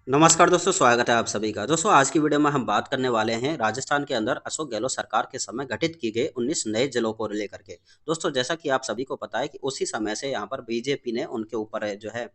नमस्कार दोस्तों, स्वागत है आप सभी का। दोस्तों, आज की वीडियो में हम बात करने वाले हैं राजस्थान के अंदर अशोक गहलोत सरकार के समय गठित की गई 19 नए जिलों को लेकर के। दोस्तों, जैसा कि आप सभी को पता है कि उसी समय से यहाँ पर बीजेपी ने उनके ऊपर जो है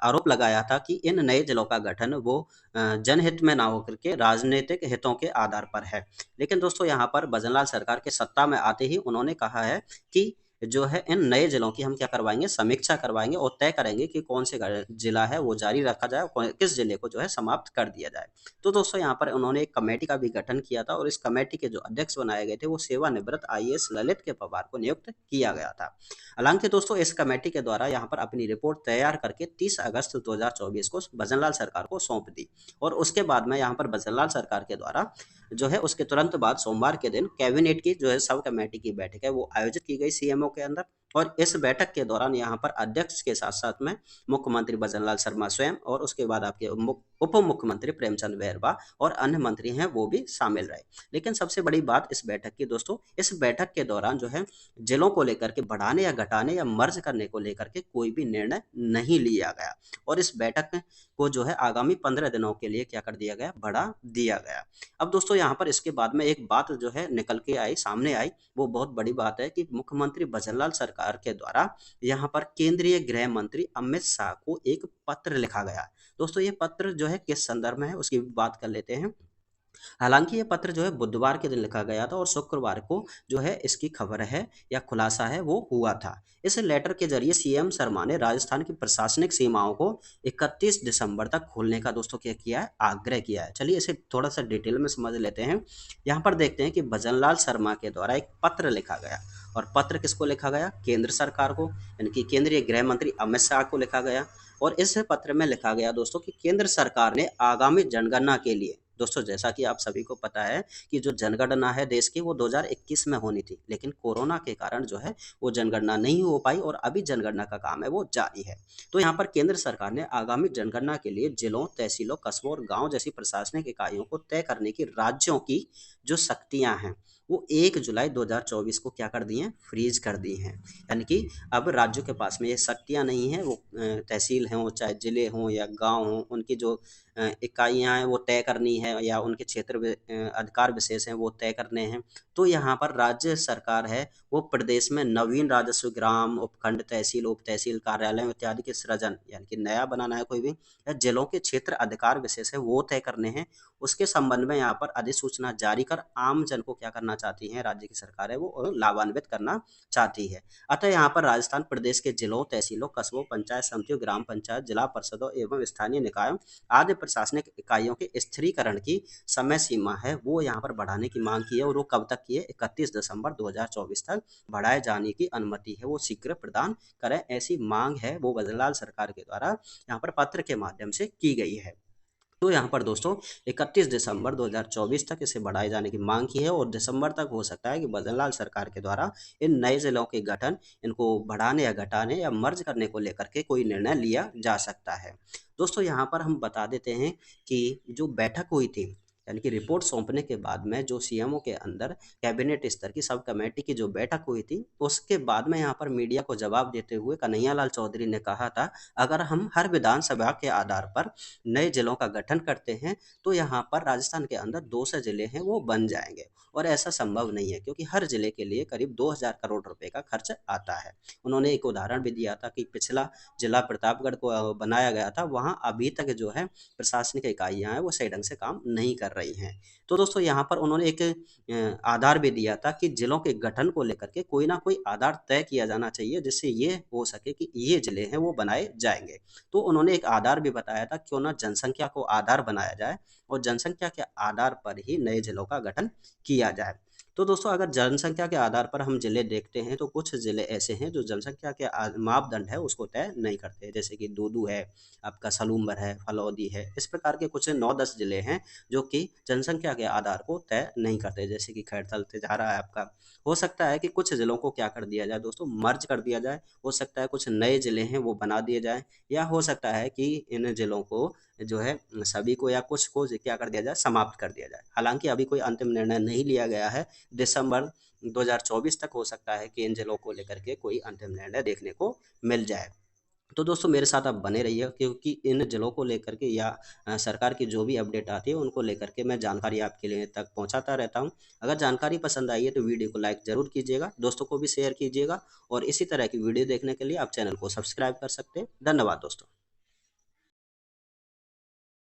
आरोप लगाया था कि इन नए जिलों का गठन वो जनहित में ना होकर के राजनीतिक हितों के आधार पर है। लेकिन दोस्तों, यहाँ पर भजनलाल सरकार के सत्ता में आते ही उन्होंने कहा है कि जो है इन नए जिलों की हम क्या करवाएंगे, समीक्षा करवाएंगे और तय करेंगे कि कौन से जिला है वो जारी रखा जाए और किस जिले को जो है समाप्त कर दिया जाए। तो दोस्तों, यहाँ पर उन्होंने एक कमेटी का भी गठन किया था और इस कमेटी के जो अध्यक्ष बनाए गए थे वो सेवानिवृत्त आईएएस ललित के पवार को नियुक्त किया गया था। हालांकि दोस्तों, इस कमेटी के द्वारा यहाँ पर अपनी रिपोर्ट तैयार करके 30 अगस्त 2024 को भजनलाल सरकार को सौंप दी और उसके बाद में यहाँ पर भजनलाल सरकार के द्वारा जो है उसके तुरंत बाद सोमवार के दिन कैबिनेट की जो है सब कमेटी की बैठक है वो आयोजित की गई सीएमओ के अंदर। और इस बैठक के दौरान यहाँ पर अध्यक्ष के साथ साथ में मुख्यमंत्री भजनलाल शर्मा स्वयं और उसके बाद आपके उप मुख्यमंत्री प्रेमचंद बैरवा और अन्य मंत्री हैं वो भी शामिल रहे। लेकिन सबसे बड़ी बात इस बैठक की दोस्तों, इस बैठक के दौरान जो है जिलों को लेकर के बढ़ाने या घटाने या मर्ज करने को लेकर के कोई भी निर्णय नहीं लिया गया और इस बैठक में को जो है आगामी 15 दिनों के लिए क्या कर दिया गया, बढ़ा दिया गया। अब दोस्तों, यहाँ पर इसके बाद में एक बात जो है निकल के आई, सामने आई, वो बहुत बड़ी बात है कि मुख्यमंत्री भजनलाल सरकार के द्वारा यहाँ पर केंद्रीय गृह मंत्री अमित शाह को एक पत्र लिखा गया। दोस्तों, ये पत्र जो है किस संदर्भ में है उसकी भी बात कर लेते हैं। हालांकि ये पत्र जो है बुधवार के दिन लिखा गया था और शुक्रवार को जो है इसकी खबर है या खुलासा है वो हुआ था। इस लेटर के जरिए सीएम शर्मा ने राजस्थान की प्रशासनिक सीमाओं को 31 दिसंबर तक खोलने का दोस्तों क्या किया है, आग्रह किया है। चलिए इसे थोड़ा सा डिटेल में समझ लेते हैं। यहाँ पर देखते हैं कि भजनलाल शर्मा के द्वारा एक पत्र लिखा गया और पत्र किसको लिखा गया, केंद्र सरकार को, यानी कि केंद्रीय गृह मंत्री अमित शाह को लिखा गया। और इस पत्र में लिखा गया दोस्तों कि केंद्र सरकार ने आगामी जनगणना के लिए, दोस्तों जैसा कि आप सभी को पता है कि जो जनगणना है देश की वो 2021 में होनी थी, लेकिन कोरोना के कारण जो है वो जनगणना नहीं हो पाई और अभी जनगणना का काम है वो जारी है। तो यहाँ पर केंद्र सरकार ने आगामी जनगणना के लिए जिलों, तहसीलों, कस्बों और गांव जैसी प्रशासनिक इकाइयों को तय करने की राज्यों की जो शक्तियां हैं वो 1 जुलाई 2024 को क्या कर दी हैं, फ्रीज कर दी हैं। यानी कि अब राज्यों के पास में ये शक्तियां नहीं है, वो तहसील हों चाहे जिले हों या गांव हों, उनकी जो इकाइयाँ हैं वो तय करनी है या उनके क्षेत्र अधिकार विशेष हैं वो तय करने हैं। तो यहाँ पर राज्य सरकार है वो प्रदेश में नवीन राजस्व ग्राम, उपखंड तहसील, उप तहसील कार्यालय इत्यादि के सृजन, यानी कि नया बनाना है कोई भी, या जिलों के क्षेत्र अधिकार विशेष है वो तय करने हैं। उसके संबंध में यहाँ पर अधिसूचना जारी कर आम जन को क्या करना चाहती है राज्य की सरकार है वो लाभान्वित करना चाहती है। अतः यहाँ पर राजस्थान प्रदेश के जिलों, तहसीलों, कस्बों, पंचायत समितियों, ग्राम पंचायत, जिला परिषदों एवं स्थानीय निकायों आदि प्रशासनिक इकाइयों के स्थिरीकरण की समय सीमा है वो यहाँ पर बढ़ाने की मांग की है और वो कब तक की है, 31 दिसंबर 2024 तक बढ़ाए जाने की अनुमति है वो शीघ्र प्रदान करें, ऐसी मांग है वो भजनलाल सरकार के द्वारा यहाँ पर पत्र के माध्यम से की गई है। तो यहाँ पर दोस्तों 31 दिसंबर 2024 तक इसे बढ़ाए जाने की मांग की है और दिसंबर तक हो सकता है कि भजनलाल सरकार के द्वारा इन नए जिलों के गठन, इनको बढ़ाने या घटाने या मर्ज करने को लेकर के कोई निर्णय लिया जा सकता है। दोस्तों, यहाँ पर हम बता देते हैं कि जो बैठक हुई थी, यानी कि रिपोर्ट सौंपने के बाद में जो सीएमओ के अंदर कैबिनेट स्तर की सब कमेटी की जो बैठक हुई थी, उसके बाद में यहाँ पर मीडिया को जवाब देते हुए कन्हैयालाल चौधरी ने कहा था, अगर हम हर विधानसभा के आधार पर नए जिलों का गठन करते हैं तो यहाँ पर राजस्थान के अंदर 200 जिले हैं वो बन जाएंगे और ऐसा संभव नहीं है क्योंकि हर जिले के लिए करीब 2000 करोड़ रुपए का खर्च आता है। उन्होंने एक उदाहरण भी दिया था कि पिछला जिला प्रतापगढ़ को बनाया गया था, वहाँ अभी तक जो है प्रशासनिक इकाइयाँ हैं वो सही ढंग से काम नहीं कर रही हैं। तो दोस्तों, यहाँ पर उन्होंने एक आधार भी दिया था कि जिलों के गठन को लेकर के कोई ना कोई आधार तय किया जाना चाहिए जिससे ये हो सके कि ये जिले हैं वो बनाए जाएंगे। तो उन्होंने एक आधार भी बताया था, क्यों ना जनसंख्या को आधार बनाया जाए और जनसंख्या के आधार पर ही नए जिलों का गठन किया जाए। तो दोस्तों, अगर जनसंख्या के आधार पर हम जिले देखते हैं तो कुछ जिले ऐसे हैं जो जनसंख्या के मापदंड है उसको तय नहीं करते, जैसे कि दूदू है, आपका सलूम्बर है, फलौदी है, इस प्रकार के कुछ 9-10 जिले हैं जो कि जनसंख्या के आधार को तय नहीं करते, जैसे कि खैरथल, तिजारा है आपका। हो सकता है कि कुछ जिलों को क्या कर दिया जाए दोस्तों, मर्ज कर दिया जाए, हो सकता है कुछ नए जिले हैं वो बना दिए जाए, या हो सकता है कि इन जिलों को जो है सभी को या कुछ को क्या कर दिया जाए, समाप्त कर दिया जाए। हालांकि अभी कोई अंतिम निर्णय नहीं लिया गया है, दिसंबर 2024 तक हो सकता है कि इन जिलों को लेकर के कोई अंतिम निर्णय देखने को मिल जाए। तो दोस्तों मेरे साथ आप बने रहिए, क्योंकि इन जिलों को लेकर के या सरकार की जो भी अपडेट आती है उनको लेकर के मैं जानकारी आपके लिए तक पहुंचाता रहता हूं। अगर जानकारी पसंद आई है तो वीडियो को लाइक ज़रूर कीजिएगा, दोस्तों को भी शेयर कीजिएगा, और इसी तरह की वीडियो देखने के लिए आप चैनल को सब्सक्राइब कर सकते हैं। धन्यवाद दोस्तों।